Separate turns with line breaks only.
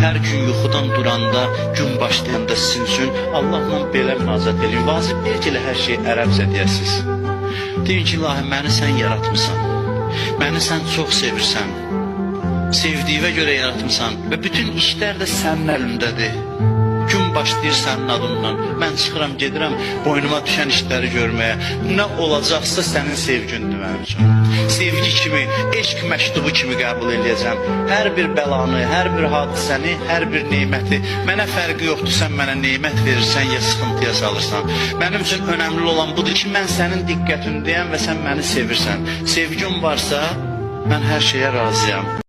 Hər gün yuxudan duranda, gün başlayanda sizin üçün Allahla belə münacət edin. Vacib deyil ki, hər şey ərəbcə deyəsiniz. Deyin ki, ilahi, məni sən yaratmısan, məni sən çox sevirsən, sevdiyivə görə yaratmısan və bütün işlər də sənin əlindədir. Gün başlayır sənin adından, mən çıxıram, gedirəm boynuma düşən işləri görməyə. Nə olacaqsa sənin sevgündür mənim üçün. Sevgi kimi, eşq məktubu kimi qəbul edəcəm. Hər bir bəlanı, hər bir hadisəni, hər bir neyməti. Mənə fərqi yoxdur, sən mənə neymət verirsən, ya sıxıntıya salırsan. Mənim üçün önəmli olan budur ki, mən sənin diqqətindəyəm və sən məni sevirsən. Sevgin varsa, mən hər şeyə razıyam.